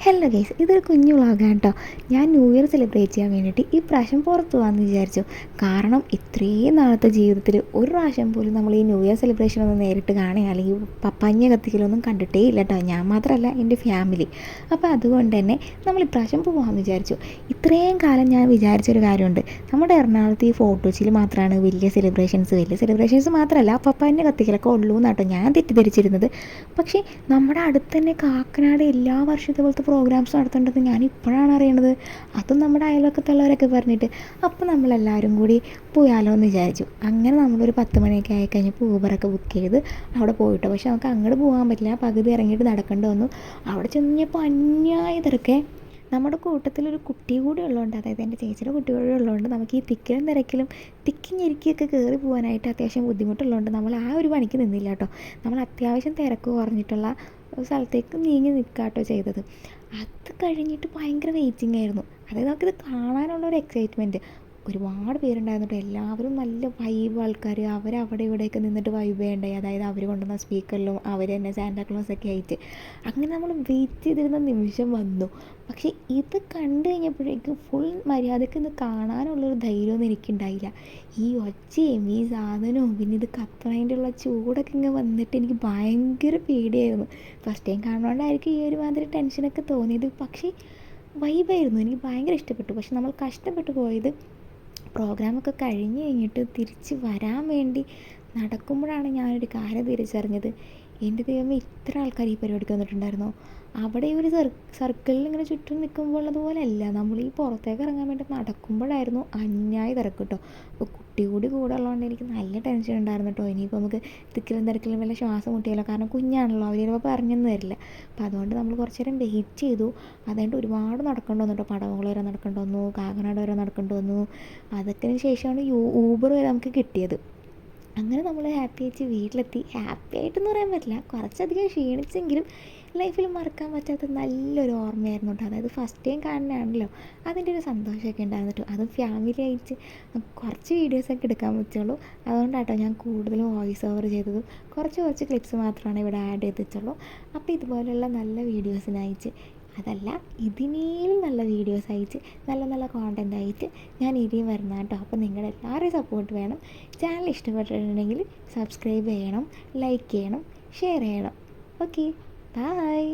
Hello guys, ഇതൊരു കുഞ്ഞു വ്ളോഗാണ് കേട്ടോ. ഞാൻ ന്യൂ ഇയർ സെലിബ്രേറ്റ് ചെയ്യാൻ വേണ്ടിയിട്ട് ഈ പ്രാവശ്യം പുറത്ത് പോകാമെന്ന് വിചാരിച്ചു. കാരണം ഇത്രയും നാളത്തെ ജീവിതത്തിൽ ഒരു പ്രാവശ്യം പോലും നമ്മൾ ഈ ന്യൂ ഇയർ സെലിബ്രേഷൻ ഒന്ന് നേരിട്ട് കാണുക അല്ലെങ്കിൽ പപ്പാഞ്ഞ കത്തിക്കലൊന്നും കണ്ടിട്ടേ ഇല്ല കേട്ടോ. ഞാൻ മാത്രമല്ല, എൻ്റെ ഫാമിലി. അപ്പോൾ അതുകൊണ്ട് തന്നെ നമ്മൾ ഇപ്രാവശ്യം പോകാമെന്ന് വിചാരിച്ചു. ഇത്രയും കാലം ഞാൻ വിചാരിച്ചൊരു കാര്യമുണ്ട്. നമ്മുടെ എറണാകുളത്ത് ഈ ഫോട്ടോച്ചിൽ മാത്രമാണ് വലിയ സെലിബ്രേഷൻസ് മാത്രമല്ല പപ്പാഞ്ഞ കത്തിക്കലൊക്കെ ഉള്ളൂ എന്നാട്ടോ ഞാൻ തെറ്റിദ്ധരിച്ചിരുന്നത്. പക്ഷേ നമ്മുടെ അടുത്ത് തന്നെ കാക്കനാട് എല്ലാ വർഷത്തെ പോലത്തെ പ്രോഗ്രാംസ് നടത്തേണ്ടത് ഞാൻ ഇപ്പോഴാണ് അറിയണത്. അതും നമ്മുടെ അയൽവക്കത്തുള്ളവരൊക്കെ പറഞ്ഞിട്ട്. അപ്പോൾ നമ്മളെല്ലാവരും കൂടി പോയാലോ എന്ന് വിചാരിച്ചു. അങ്ങനെ നമ്മളൊരു 10 മണിയൊക്കെ ആയിക്കഴിഞ്ഞപ്പോൾ ഊബറൊക്കെ ബുക്ക് ചെയ്ത് അവിടെ പോയിട്ടോ. പക്ഷെ നമുക്ക് അങ്ങോട്ട് പോകാൻ പറ്റില്ല, പകുതി ഇറങ്ങിയിട്ട് നടക്കേണ്ടി വന്നു. അവിടെ ചെന്നപ്പോൾ അന്യായ തിരക്കെ. നമ്മുടെ കൂട്ടത്തിലൊരു കുട്ടി കൂടി ഉള്ളതുകൊണ്ട്, അതായത് എൻ്റെ ചേച്ചിയുടെ കുട്ടി കൂടി ഉള്ളതുകൊണ്ട് നമുക്ക് ഈ തിക്കിലും തിരക്കിലും തിക്കി ഞെരുക്കിയൊക്കെ കയറി പോകാനായിട്ട് അത്യാവശ്യം ബുദ്ധിമുട്ടുള്ളതുകൊണ്ട് നമ്മൾ ആ ഒരു പണിക്ക് നിന്നില്ല കേട്ടോ. നമ്മൾ അത്യാവശ്യം തിരക്ക് കുറഞ്ഞിട്ടുള്ള സ്ഥലത്തേക്ക് നീങ്ങി നിൽക്കുക കേട്ടോ ചെയ്തത്. അത് കഴിഞ്ഞിട്ട് ഭയങ്കര വെയിറ്റിംഗ് ആയിരുന്നു. അതായത് നമുക്കിത് കാണാനുള്ളൊരു എക്സൈറ്റ്മെൻറ്റ്. ഒരുപാട് പേരുണ്ടായിരുന്നു കേട്ടോ. എല്ലാവരും നല്ല വൈബ് ആൾക്കാർ. അവരവിടെ ഇവിടെയൊക്കെ നിന്നിട്ട് വൈബ് ചെയ്യണ്ടായി. അതായത് അവർ കൊണ്ടുവന്ന സ്പീക്കറിലും അവർ തന്നെ സാന്റാക്ലോസൊക്കെ ആയിട്ട് അങ്ങനെ നമ്മൾ വെയിറ്റ് ചെയ്തിരുന്ന നിമിഷം വന്നു. പക്ഷേ ഇത് കണ്ടു കഴിഞ്ഞപ്പോഴേക്കും ഫുൾ മര്യാദയ്ക്ക് ഇത് കാണാനുള്ളൊരു ധൈര്യമൊന്നും എനിക്കുണ്ടായില്ല. ഈ ഒച്ചയും ഈ സാധനവും പിന്നെ ഇത് കത്തണതിൻ്റെ ഉള്ള ചൂടൊക്കെ ഇങ്ങനെ വന്നിട്ട് എനിക്ക് ഭയങ്കര പേടിയായിരുന്നു. ഫസ്റ്റ് ടൈം കാണുന്നതുകൊണ്ടായിരിക്കും ഈ ഒരു മാതിരി ടെൻഷനൊക്കെ തോന്നിയത്. പക്ഷേ വൈബായിരുന്നു, എനിക്ക് ഭയങ്കര ഇഷ്ടപ്പെട്ടു. പക്ഷെ നമ്മൾ കഷ്ടപ്പെട്ടു പോയത് പ്രോഗ്രാമൊക്കെ കഴിഞ്ഞ് കഴിഞ്ഞിട്ട് തിരിച്ച് വരാൻ വേണ്ടി നടക്കുമ്പോഴാണ് ഞാനൊരു കാര്യം തിരിച്ചറിഞ്ഞത്. എൻ്റെ ദൈവമേ, ഇത്ര ആൾക്കാർ ഈ പരിപാടിക്ക് വന്നിട്ടുണ്ടായിരുന്നോ? അവിടെ ഒരു സർക്കിളിൽ ഇങ്ങനെ ചുറ്റും നിൽക്കുമ്പോൾ ഉള്ളതുപോലെ അല്ല, നമ്മൾ ഈ പുറത്തേക്ക് ഇറങ്ങാൻ വേണ്ടി നടക്കുമ്പോഴായിരുന്നു അന്യായ തിരക്ക് കേട്ടോ. അപ്പോൾ കുട്ടി കൂടി കൂടെ ഉള്ളതുകൊണ്ട് എനിക്ക് നല്ല ടെൻഷൻ ഉണ്ടായിരുന്നു കേട്ടോ. ഇനിയിപ്പോൾ നമുക്ക് തിക്കിലും തിരക്കിലും വല്ല ശ്വാസം മുട്ടിയാലോ, കാരണം കുഞ്ഞാണല്ലോ, അവർ ചിലപ്പോൾ പറഞ്ഞൊന്നും വരില്ല. അപ്പോൾ അതുകൊണ്ട് നമ്മൾ കുറച്ച് നേരം വെയിറ്റ് ചെയ്തു. അതുകൊണ്ട് ഒരുപാട് നടക്കേണ്ടി വന്നു കേട്ടോ. പടവുകൾ വരെ നടക്കേണ്ടി വന്നു, കാക്കനാട് വരെ നടക്കേണ്ടി വന്നു. അതൊക്കെ ശേഷമാണ് ഊബർ വരെ നമുക്ക് കിട്ടിയത്. അങ്ങനെ നമ്മൾ ഹാപ്പി ആയിട്ട് വീട്ടിലെത്തി. ഹാപ്പി ആയിട്ടെന്ന് പറയാൻ പറ്റില്ല, കുറച്ചധികം ക്ഷീണിച്ചെങ്കിലും ലൈഫിൽ മറക്കാൻ പറ്റാത്ത നല്ലൊരു ഓർമ്മയായിരുന്നു കേട്ടോ. അതായത് ഫസ്റ്റ് ടൈം കാണുന്നതാണല്ലോ, അതിൻ്റെ ഒരു സന്തോഷമൊക്കെ ഉണ്ടായിരുന്നു കേട്ടോ. അതും ഫാമിലി ആയിട്ട് കുറച്ച് വീഡിയോസൊക്കെ എടുക്കാൻ പറ്റുള്ളൂ. അതുകൊണ്ടാട്ടോ ഞാൻ കൂടുതലും വോയിസ് ഓവർ ചെയ്തത്. കുറച്ച് ക്ലിപ്സ് മാത്രമാണ് ഇവിടെ ആഡ് ചെയ്തിട്ടുള്ളൂ. അപ്പോൾ ഇതുപോലെയുള്ള നല്ല വീഡിയോസിനായിട്ട്, അതല്ല ഇതിനേലും നല്ല വീഡിയോസ് ആയിട്ട്, നല്ല നല്ല കോണ്ടൻ്റ് ആയിട്ട് ഞാൻ ഇനിയും വരുന്ന കേട്ടോ. അപ്പോൾ നിങ്ങളുടെ എല്ലാവരുടെയും സപ്പോർട്ട് വേണം. ചാനൽ ഇഷ്ടപ്പെട്ടിട്ടുണ്ടെങ്കിൽ സബ്സ്ക്രൈബ് ചെയ്യണം, ലൈക്ക് ചെയ്യണം, ഷെയർ ചെയ്യണം. Okay, by.